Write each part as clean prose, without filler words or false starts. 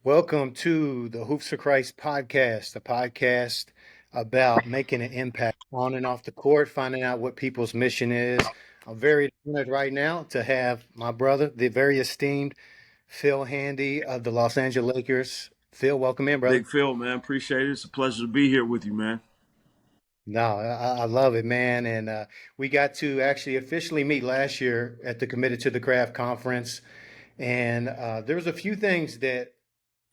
Welcome to the Hoops of Christ podcast, a podcast about making an impact on and off the court, finding out what people's mission is. I'm very honored right now to have my brother, the very esteemed Phil Handy of the Los Angeles Lakers. Phil, welcome in, brother. Big Phil, man, appreciate it. It's a pleasure to be here with you, man. No, I love it, man. And we got to actually officially meet last year at the Committed to the Craft conference. And there was a few things that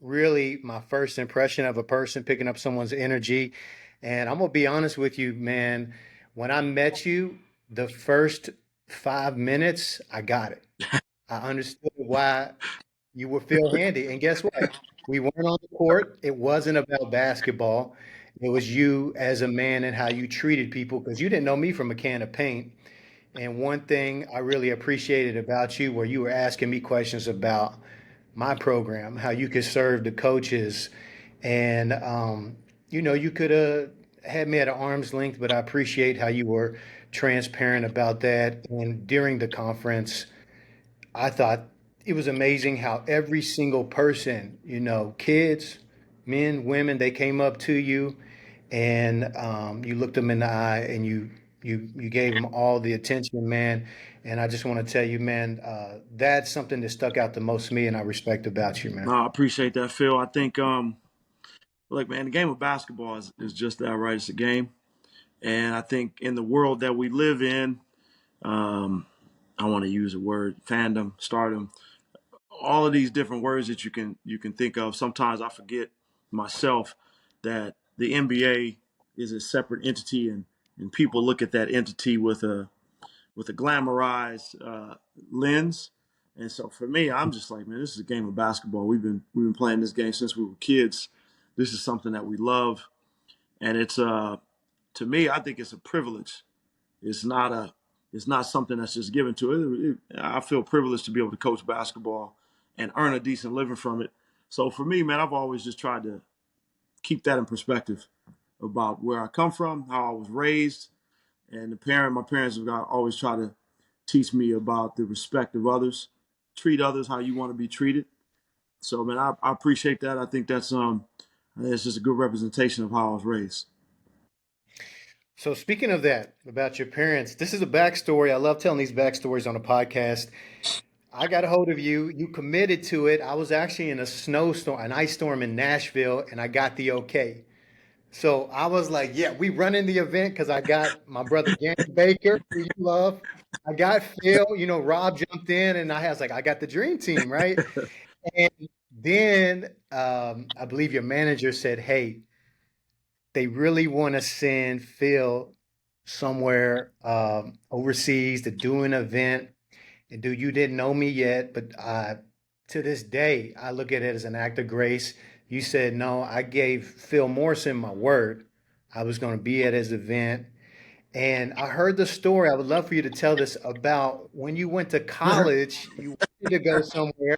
really my first impression of a person picking up someone's energy. And I'm gonna be honest with you, man. When I met you, the first 5 minutes, I got it. I understood why you were Phil Handy. And guess what? We weren't on the court. It wasn't about basketball. It was you as a man and how you treated people because you didn't know me from a can of paint. And one thing I really appreciated about you where you were asking me questions about my program, how you could serve the coaches. And, you could have had me at an arm's length, but I appreciate how you were transparent about that. And during the conference, I thought it was amazing how every single person, kids, men, women, they came up to you and you looked them in the eye and you gave them all the attention, man. And I just want to tell you, man, that's something that stuck out the most to me and I respect about you, man. No, I appreciate that, Phil. I think, look, man, the game of basketball is just that, right? It's a game. And I think in the world that we live in, um, I want to use the word fandom, stardom, all of these different words that you can think of. Sometimes I forget myself that the NBA is a separate entity, and people look at that entity with a glamorized lens. And so for me, I'm just like, man, this is a game of basketball. We've been playing this game since we were kids. This is something that we love, and it's to me, I think it's a privilege. It's not a it's not something that's just given to it. I feel privileged to be able to coach basketball and earn a decent living from it. So for me, man, I've always just tried to keep that in perspective about where I come from, how I was raised, and my parents have always tried to teach me about the respect of others, treat others how you want to be treated. So, man, I appreciate that. I think it's just a good representation of how I was raised. So speaking of that, about your parents, this is a backstory. I love telling these backstories on a podcast. I got a hold of you. You committed to it. I was actually in a snowstorm, an ice storm in Nashville, and I got the okay. So I was like, yeah, we running the event because I got my brother Gary Baker, who you love. I got Phil, Rob jumped in and I was like, I got the dream team, right? And then I believe your manager said, hey, they really want to send Phil somewhere overseas to do an event. And dude, you didn't know me yet, but to this day, I look at it as an act of grace. You said, no, I gave Phil Morrison my word. I was going to be at his event. And I heard the story. I would love for you to tell this about when you went to college, you wanted to go somewhere,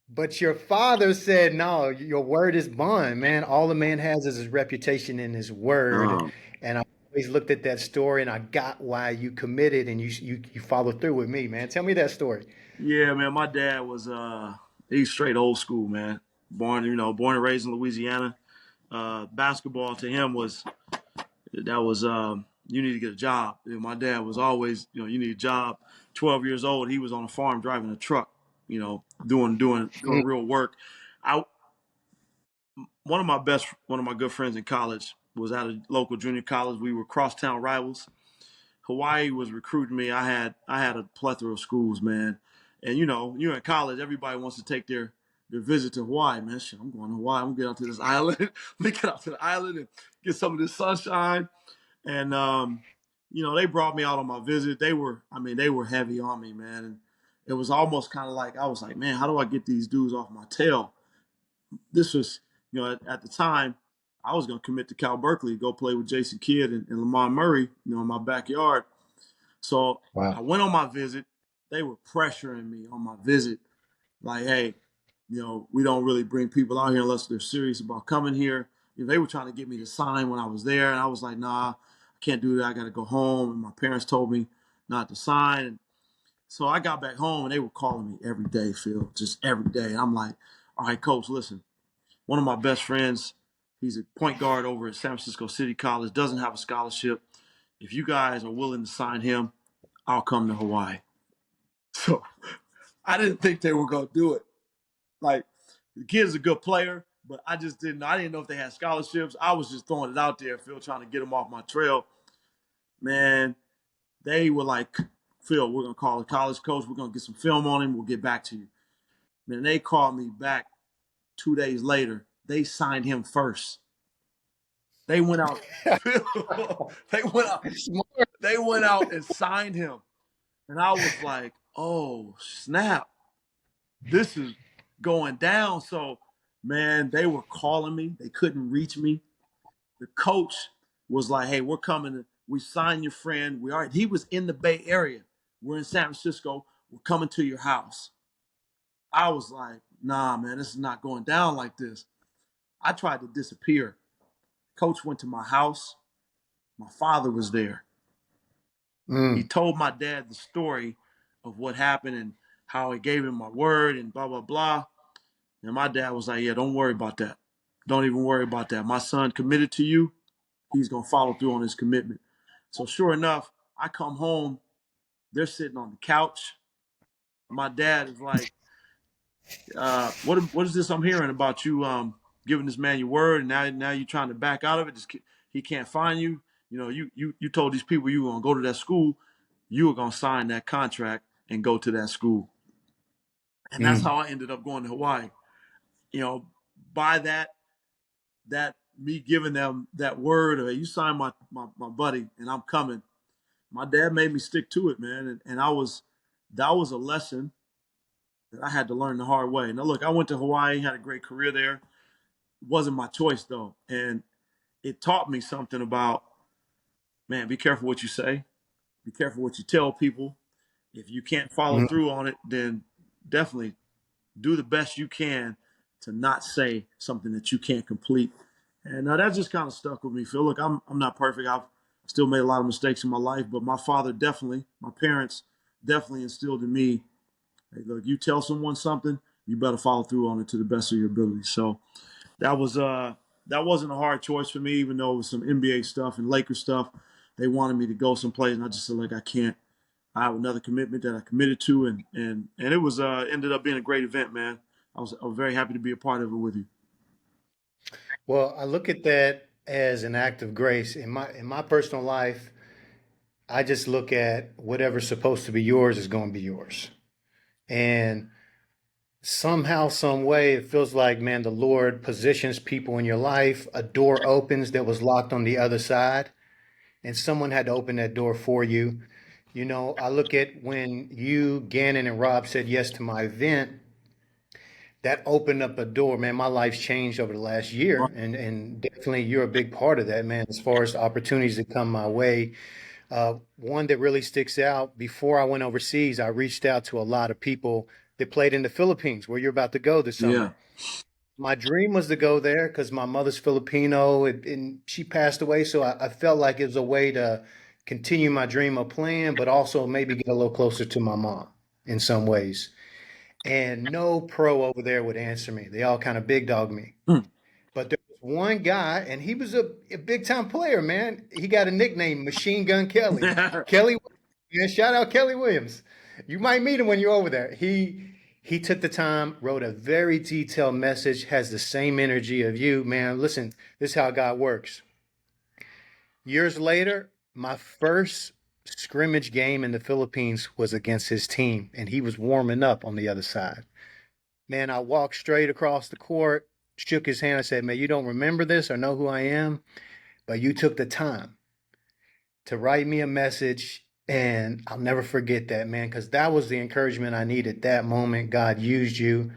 but your father said, no, your word is bond, man. All the man has is his reputation and his word. Um, And I always looked at that story and I got why you committed and you followed through with me, man. Tell me that story. yeah, man, my dad was he's straight old school, man. Born and raised in Louisiana. Basketball to him was that was you need to get a job. My dad was always, you need a job. 12 years old, he was on a farm driving a truck, doing real work. I one of my good friends in college was at a local junior college. We were crosstown rivals. Hawaii was recruiting me. I had a plethora of schools, man. And you're in college, everybody wants to take their visit to Hawaii, man. Shit, I'm going to Hawaii. I'm gonna get out to this island. Let me get out to the island and get some of this sunshine. And they brought me out on my visit. They were heavy on me, man. And it was almost kind of like I was like, man, how do I get these dudes off my tail? This was, at the time, I was going to commit to Cal Berkeley, go play with Jason Kidd and Lamont Murray, in my backyard. So I Wow. went on my visit. They were pressuring me on my visit, like, hey, we don't really bring people out here unless they're serious about coming here. They were trying to get me to sign when I was there, and I was like, nah, I can't do that. I got to go home. And my parents told me not to sign. And so I got back home, and they were calling me every day, Phil, just every day. And I'm like, all right, coach, listen. One of my best friends, he's a point guard over at San Francisco City College, doesn't have a scholarship. If you guys are willing to sign him, I'll come to Hawaii. So I didn't think they were going to do it. Like, the kid's a good player, but I didn't know if they had scholarships. I was just throwing it out there, Phil, trying to get him off my trail. Man, they were like, Phil, we're going to call the college coach. We're going to get some film on him. We'll get back to you. Man, they called me back 2 days later. They signed him first. They went out. they went out. Smart. They went out and signed him, and I was like, "Oh snap! This is going down." So, man, they were calling me. They couldn't reach me. The coach was like, "Hey, we're coming. We signed your friend. We are." He was in the Bay Area. We're in San Francisco. We're coming to your house. I was like, "Nah, man, this is not going down like this." I tried to disappear. Coach went to my house. My father was there. He Mm, told my dad the story of what happened and how he gave him my word and blah, blah, blah. And my dad was like, yeah, don't worry about that. Don't even worry about that. My son committed to you. He's going to follow through on his commitment. So sure enough, I come home. They're sitting on the couch. My dad is like, what is this I'm hearing about you giving this man your word, and now you're trying to back out of it? He can't find you. You know, you told these people you were gonna go to that school, you were gonna sign that contract and go to that school, and that's mm. how I ended up going to Hawaii. You know, by that me giving them that word of, hey, you sign my buddy and I'm coming. My dad made me stick to it, man, and that was a lesson that I had to learn the hard way. Now look, I went to Hawaii, had a great career there. Wasn't my choice though, and it taught me something about, man, be careful what you say, be careful what you tell people. If you can't follow Mm. through on it, then definitely do the best you can to not say something that you can't complete. And that just kind of stuck with me, Phil. Look, I'm not perfect. I've still made a lot of mistakes in my life, but my father definitely, my parents definitely instilled in me, hey, look, you tell someone something, you better follow through on it to the best of your ability. So that was that wasn't a hard choice for me, even though it was some NBA stuff and Lakers stuff. They wanted me to go someplace, and I just said, like, I can't. I have another commitment that I committed to, and it was ended up being a great event, man. I was very happy to be a part of it with you. Well, I look at that as an act of grace. In my personal life, I just look at whatever's supposed to be yours is going to be yours. And somehow, some way, it feels like, man, the Lord positions people in your life. A door opens that was locked on the other side, and someone had to open that door for you. You know, I look at when you, Gannon, and Rob said yes to my event, that opened up a door, man. My life's changed over the last year, and definitely you're a big part of that, man, as far as the opportunities that come my way. One that really sticks out, before I went overseas, I reached out to a lot of people that played in the Philippines, where you're about to go this Yeah, summer. My dream was to go there because my mother's Filipino, and she passed away. So I felt like it was a way to continue my dream of playing, but also maybe get a little closer to my mom in some ways. And no pro over there would answer me. They all kind of big dog me. Hmm. But there was one guy, and he was a big time player, man. He got a nickname, Machine Gun Kelly. Kelly, yeah, shout out Kelly Williams. You might meet him when you're over there. He took the time, wrote a very detailed message, has the same energy of you, man. Listen, this is how God works. Years later, my first scrimmage game in the Philippines was against his team, and he was warming up on the other side. Man, I walked straight across the court, shook his hand. I said, man, you don't remember this or know who I am, but you took the time to write me a message. And I'll never forget that, man, because that was the encouragement I needed that moment. God used you.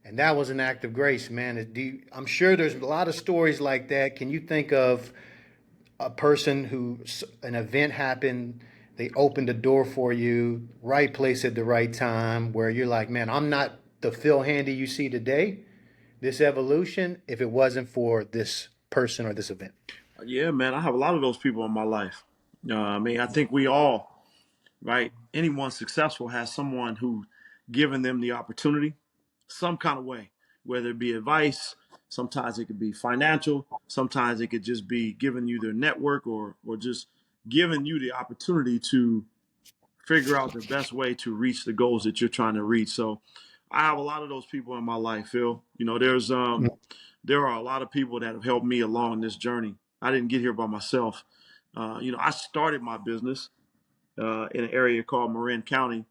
And that was an act of grace, man. I'm sure there's a lot of stories like that. Can you think of a person who, an event happened, they opened a door for you, right place at the right time, where you're like, man, I'm not the Phil Handy you see today, this evolution, if it wasn't for this person or this event? yeah, man. I have a lot of those people in my life. I mean, I think we all, right? Anyone successful has someone who given them the opportunity, some kind of way, whether it be advice, Sometimes it could be financial. Sometimes it could just be giving you their network, or just giving you the opportunity to figure out the best way to reach the goals that you're trying to reach. So I have a lot of those people in my life, Phil. There are a lot of people that have helped me along this journey. I didn't get here by myself. I started my business in an area called Marin County,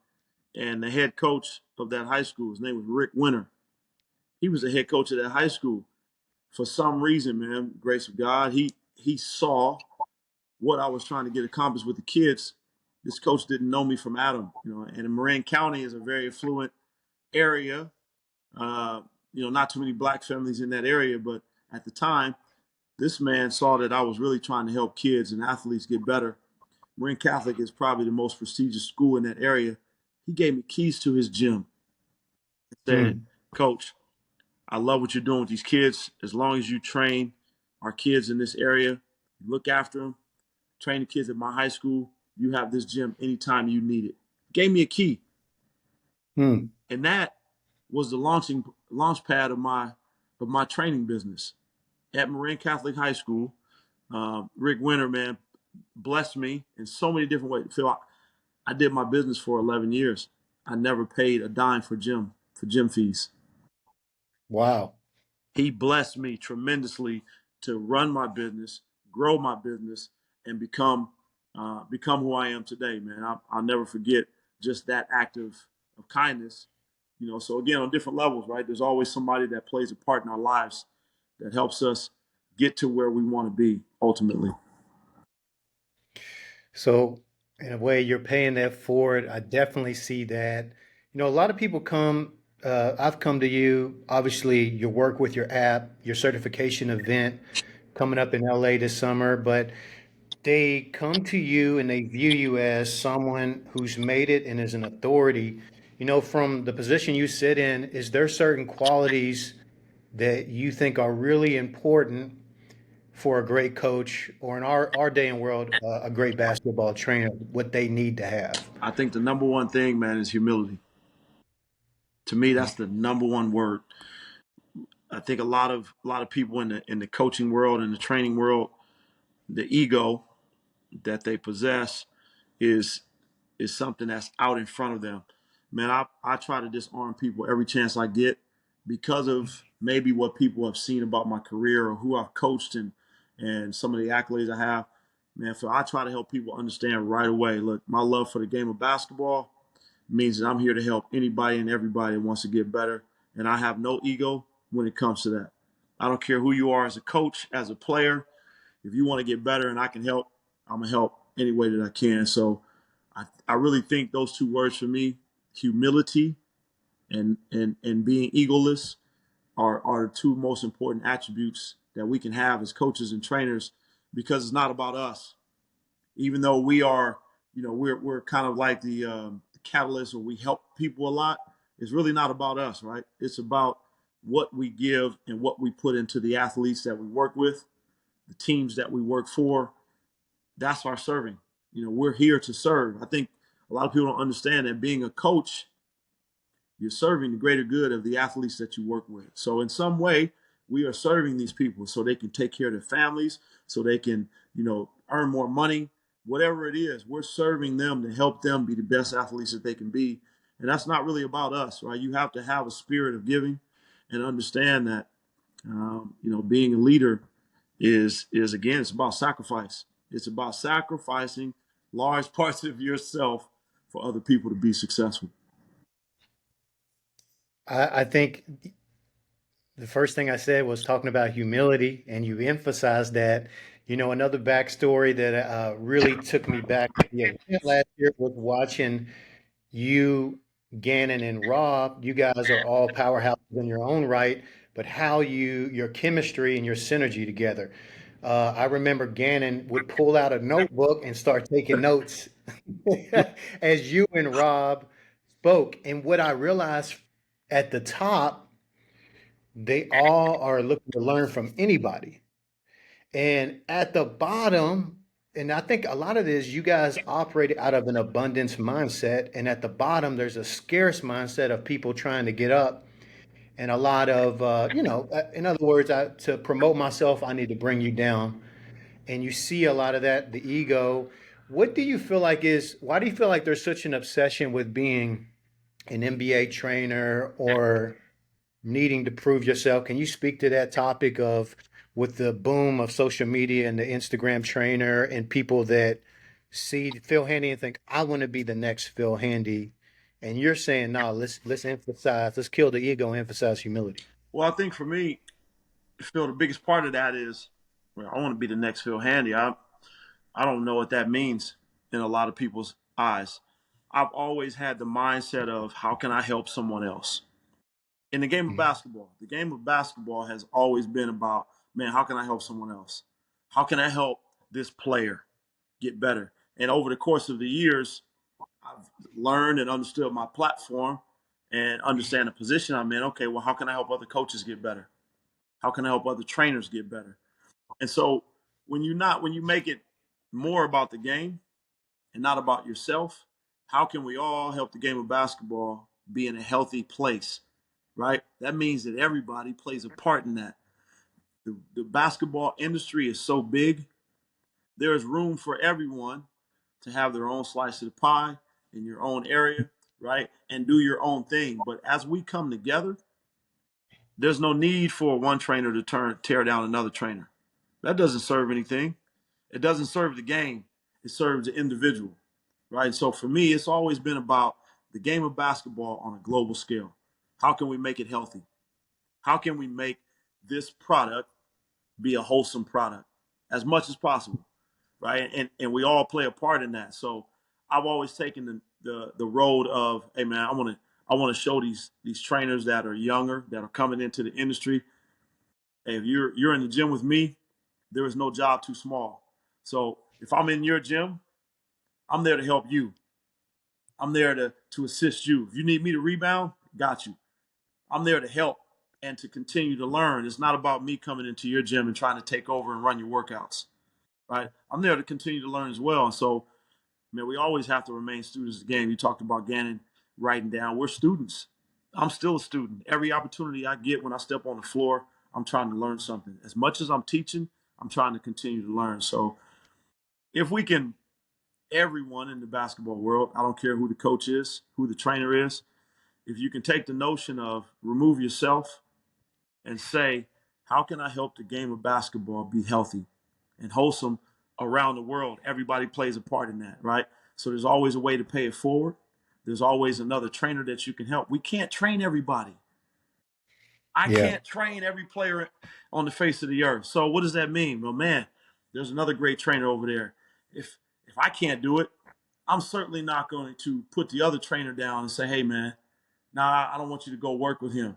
and the head coach of that high school, his name was Rick Winter. He was the head coach of that high school. For some reason, man, grace of God, he saw what I was trying to get accomplished with the kids. This coach didn't know me from Adam, and Marin County is a very affluent area. Uh, not too many black families in that area, but at the time, this man saw that I was really trying to help kids and athletes get better. Marin Catholic is probably the most prestigious school in that area. He gave me keys to his gym and said, Mm, Coach, I love what you're doing with these kids. As long as you train our kids in this area, look after them, train the kids at my high school, you have this gym anytime you need it. Gave me a key. mm. And that was the launch pad of my training business at Marin Catholic High School. Rick Winter, man, blessed me in so many different ways. Phil, I did my business for 11 years. I never paid a dime for gym fees. Wow. He blessed me tremendously to run my business, grow my business, and become who I am today, man. I'll never forget just that act of kindness. So again, on different levels, right? There's always somebody that plays a part in our lives that helps us get to where we want to be ultimately. So, in a way, you're paying that forward. I definitely see that. A lot of people come, I've come to you, obviously, your work with your app, your certification event coming up in LA this summer, but they come to you and they view you as someone who's made it and is an authority. From the position you sit in, is there certain qualities that you think are really important for a great coach, or in our day and world, a great basketball trainer, what they need to have? I think the number one thing, man, is humility. To me, that's the number one word. I think a lot of people in the coaching world and the training world, the ego that they possess is is something that's out in front of them. Man, I try to disarm people every chance I get because of maybe what people have seen about my career or who I've coached and some of the accolades I have. Man, so I try to help people understand right away. Look, my love for the game of basketball means that I'm here to help anybody and everybody that wants to get better. And I have no ego when it comes to that. I don't care who you are as a coach, as a player. If you want to get better and I can help, I'm going to help any way that I can. So I really think those two words for me, humility and being egoless, are the two most important attributes that we can have as coaches and trainers, because it's not about us. Even though we are, we're kind of like the catalyst, or we help people a lot. It's really not about us, right? It's about what we give and what we put into the athletes that we work with, the teams that we work for. That's our serving. We're here to serve. I think a lot of people don't understand that being a coach, you're serving the greater good of the athletes that you work with. So in some way, we are serving these people so they can take care of their families, so they can, earn more money, whatever it is. We're serving them to help them be the best athletes that they can be. And that's not really about us, right? You have to have a spirit of giving and understand that, being a leader is again, it's about sacrifice. It's about sacrificing large parts of yourself for other people to be successful. I think the first thing I said was talking about humility, and you emphasized that. Another backstory that really took me back to the event last year was watching you, Gannon, and Rob. You guys are all powerhouses in your own right, but how your chemistry and your synergy together. I remember Gannon would pull out a notebook and start taking notes as you and Rob spoke. And what I realized at the top, they all are looking to learn from anybody. And at the bottom, and I think a lot of this, you guys operate out of an abundance mindset. And at the bottom, there's a scarce mindset of people trying to get up. and a lot of, in other words, to promote myself, I need to bring you down. And you see a lot of that, the ego. What do you feel like why do you feel like there's such an obsession with being an NBA trainer or needing to prove yourself? Can you speak to that topic of with the boom of social media and the Instagram trainer and people that see Phil Handy and think, I want to be the next Phil Handy. And you're saying, no, let's kill the ego and emphasize humility. Well, I think for me, Phil, the biggest part of that is, well, I want to be the next Phil Handy. I don't know what that means in a lot of people's eyes. I've always had the mindset of how can I help someone else? In the game of basketball has always been about, man, how can I help someone else? How can I help this player get better? And over the course of the years, I've learned and understood my platform and understand the position I'm in. Okay, well, how can I help other coaches get better? How can I help other trainers get better? And so when you make it more about the game and not about yourself, how can we all help the game of basketball be in a healthy place? Right? That means that everybody plays a part in that. The basketball industry is so big, there is room for everyone to have their own slice of the pie in your own area, right? And do your own thing. But as we come together, there's no need for one trainer to tear down another trainer. That doesn't serve anything. It doesn't serve the game. It serves the individual, right? So for me, it's always been about the game of basketball on a global scale. How can we make it healthy? How can we make this product be a wholesome product as much as possible, right? And we all play a part in that. So I've always taken the road of, hey man, I want to show these trainers that are younger, that are coming into the industry. Hey, if you're in the gym with me, there is no job too small. So if I'm in your gym, I'm there to help you. I'm there to assist you. If you need me to rebound, got you. I'm there to help and to continue to learn. It's not about me coming into your gym and trying to take over and run your workouts, right? I'm there to continue to learn as well. And so, man, we always have to remain students of the game. You talked about Gannon writing down. We're students. I'm still a student. Every opportunity I get when I step on the floor, I'm trying to learn something. As much as I'm teaching, I'm trying to continue to learn. So if we can, everyone in the basketball world, I don't care who the coach is, who the trainer is, if you can take the notion of remove yourself and say, how can I help the game of basketball be healthy and wholesome around the world? Everybody plays a part in that, right? So there's always a way to pay it forward. There's always another trainer that you can help. We can't train everybody. I Yeah. can't train every player on the face of the earth. So what does that mean? Well, man, there's another great trainer over there. If I can't do it, I'm certainly not going to put the other trainer down and say, hey man, nah, I don't want you to go work with him.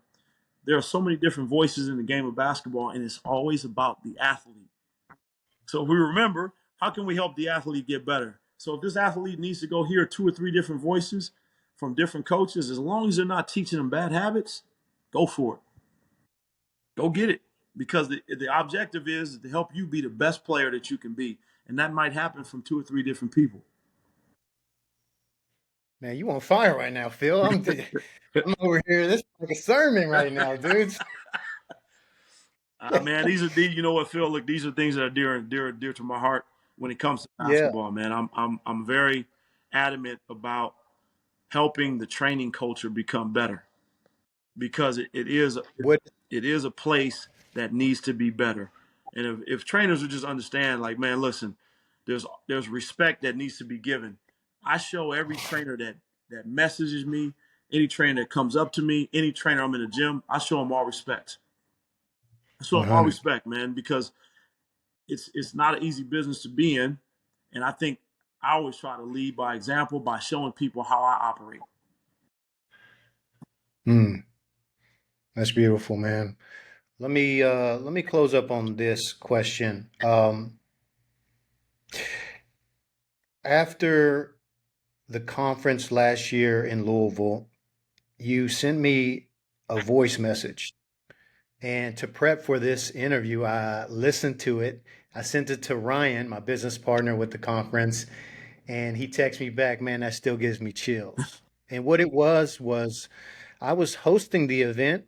There are so many different voices in the game of basketball, and it's always about the athlete. So if we remember, how can we help the athlete get better? So if this athlete needs to go hear 2 or 3 different voices from different coaches, as long as they're not teaching them bad habits, go for it. Go get it. Because the objective is to help you be the best player that you can be. And that might happen from 2 or 3 different people. Man, you on fire right now, Phil. I'm over here. This is like a sermon right now, dude. Man, these, you know what, Phil? Look, these are things that are dear to my heart when it comes to Yeah. basketball, man. I'm very adamant about helping the training culture become better because What? it is a place that needs to be better. And if trainers would just understand, like, man, listen, there's respect that needs to be given. I show every trainer that messages me, any trainer that comes up to me, any trainer I'm in the gym, I show them all respect. I show them all 100. respect, man, because it's not an easy business to be in. And I think I always try to lead by example by showing people how I operate. Mm, that's beautiful, man. Let me close up on this question. After the conference last year in Louisville, you sent me a voice message. And to prep for this interview, I listened to it. I sent it to Ryan, my business partner with the conference, and he texted me back, man, that still gives me chills. And what it was I was hosting the event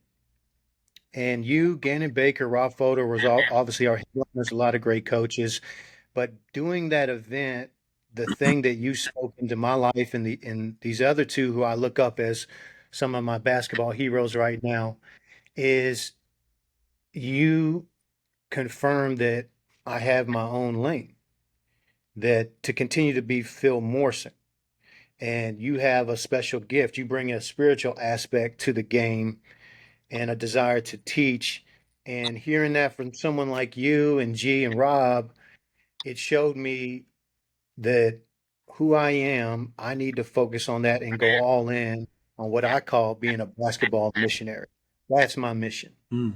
And you, Gannon Baker, Rob Fodor was obviously our headliners, a lot of great coaches. But doing that event, the thing that you spoke into my life and these other two who I look up as some of my basketball heroes right now is you confirmed that I have my own lane, that to continue to be Phil Morrison. And you have a special gift. You bring a spiritual aspect to the game and a desire to teach. And hearing that from someone like you and G and Rob, it showed me that who I am, I need to focus on that and go all in on what I call being a basketball missionary. That's my mission. Mm.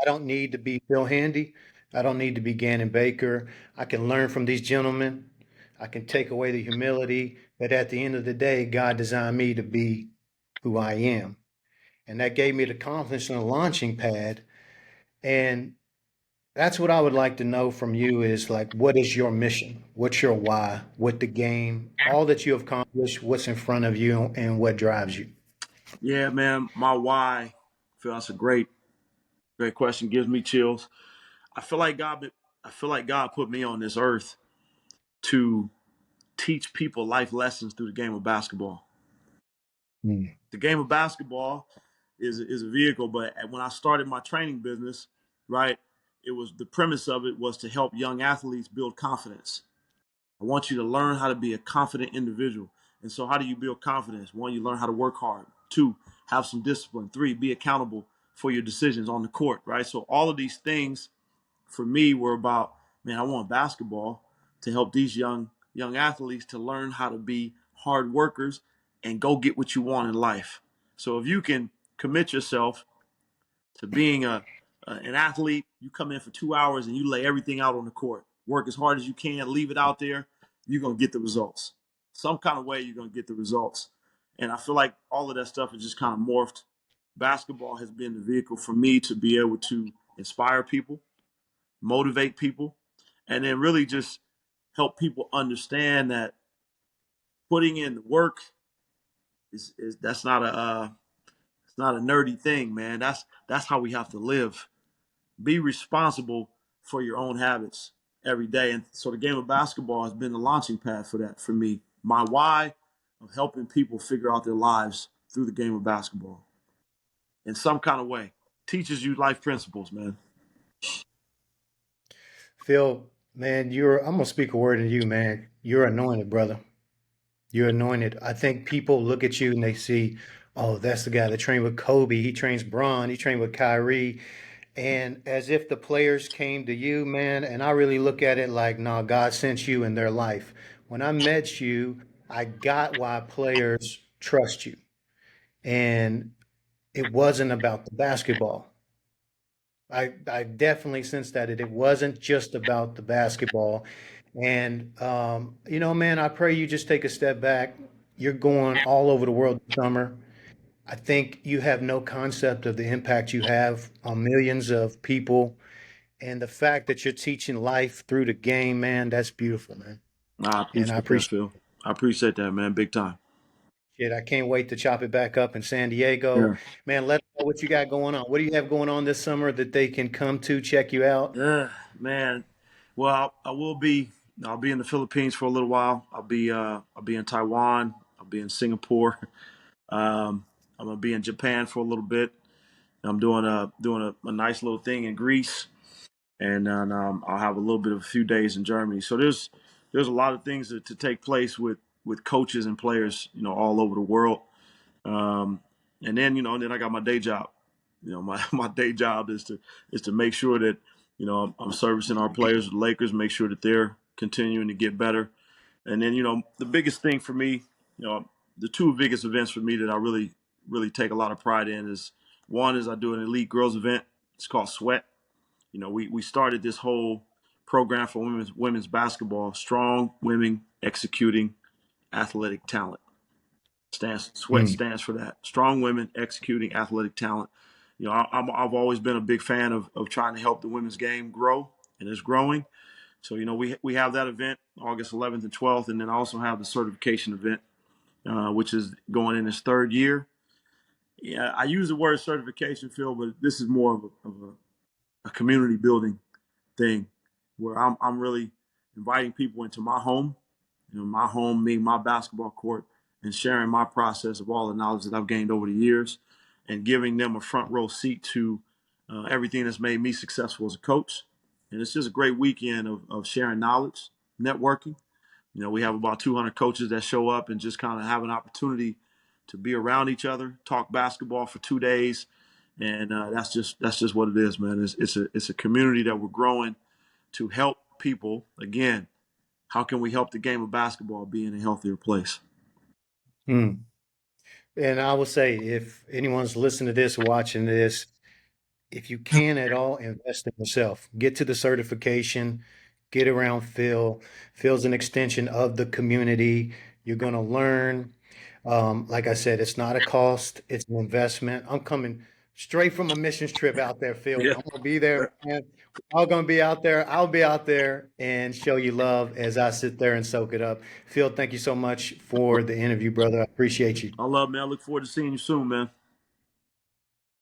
I don't need to be Phil Handy. I don't need to be Gannon Baker. I can learn from these gentlemen. I can take away the humility, but at the end of the day, God designed me to be who I am. And that gave me the confidence and a launching pad. And that's what I would like to know from you is like, what is your mission? What's your why with the game? All that you have accomplished, what's in front of you, and what drives you? Yeah, man, my why. I feel that's a great question. Gives me chills. I feel like God. I feel like God put me on this earth to teach people life lessons through the game of basketball. Mm. The game of basketball is a vehicle, but when I started my training business, right, it was the premise of it was to help young athletes build confidence. I want you to learn how to be a confident individual. And so, how do you build confidence? One, you learn how to work hard. Two, have some discipline. Three, be accountable for your decisions on the court, right? So, all of these things for me were about, man, I want basketball to help these young athletes to learn how to be hard workers and go get what you want in life. So, if you can commit yourself to being an athlete. You come in for 2 hours and you lay everything out on the court. Work as hard as you can, leave it out there. You're gonna get the results. Some kind of way you're gonna get the results. And I feel like all of that stuff is just kind of morphed. Basketball has been the vehicle for me to be able to inspire people, motivate people, and then really just help people understand that putting in the work is that's not a it's not a nerdy thing, man. That's how we have to live. Be responsible for your own habits every day. And so the game of basketball has been the launching pad for that for me. My why of helping people figure out their lives through the game of basketball in some kind of way. Teaches you life principles, man. Phil, man, I'm gonna speak a word to you, man. You're anointed, brother. You're anointed. I think people look at you and they see, oh, that's the guy that trained with Kobe. He trains Braun. He trained with Kyrie. And as if the players came to you, man. And I really look at it like, no, God sent you in their life. When I met you, I got why players trust you. And it wasn't about the basketball. I definitely sensed that it wasn't just about the basketball. And, man, I pray you just take a step back. You're going all over the world this summer. I think you have no concept of the impact you have on millions of people. And the fact that you're teaching life through the game, man, that's beautiful, man. I And I appreciate that, appreciate Phil. I appreciate that, man. Big time. it. I can't wait to chop it back up in San Diego. Yeah. Man, let us know what you got going on. What do you have going on this summer that they can come to check you out? Yeah, man. Well, I will be. I'll be in the Philippines for a little while. I'll be in Taiwan. I'll be in Singapore. I'm gonna be in Japan for a little bit. I'm doing a nice little thing in Greece, and then I'll have a little bit of a few days in Germany. So there's a lot of things to take place with coaches and players, all over the world. Um, and then then I got my day job. My my day job is to make sure that I'm servicing our players, the Lakers, make sure that they're continuing to get better. And then the biggest thing for me, you know, the two biggest events for me that I really take a lot of pride in is one is I do an elite girls event. It's called Sweat. We started this whole program for women's basketball. Strong women executing athletic talent. Sweat Mm. stands for that. Strong women executing athletic talent. I've always been a big fan of trying to help the women's game grow, and it's growing. So we have that event August 11th and 12th, and then I also have the certification event, which is going in its third year. Yeah, I use the word certification, Phil, but this is more of a community building thing where I'm really inviting people into my home, my home being my basketball court, and sharing my process of all the knowledge that I've gained over the years and giving them a front row seat to everything that's made me successful as a coach. And it's just a great weekend of sharing knowledge, networking. We have about 200 coaches that show up and just kind of have an opportunity to be around each other, talk basketball for 2 days, and that's just what it is, man. It's a community that we're growing to help people. Again, how can we help the game of basketball be in a healthier place? Hmm. And I will say, if anyone's listening to this, watching this, if you can at all, invest in yourself. Get to the certification, get around Phil. Phil's an extension of the community. You're going to learn. Like I said, it's not a cost, it's an investment. I'm coming straight from a missions trip out there, Phil. Yeah. I'm going to be there, man. We're all going to be out there. I'll be out there and show you love as I sit there and soak it up. Phil, thank you so much for the interview, brother. I appreciate you. I love, man. I look forward to seeing you soon, man.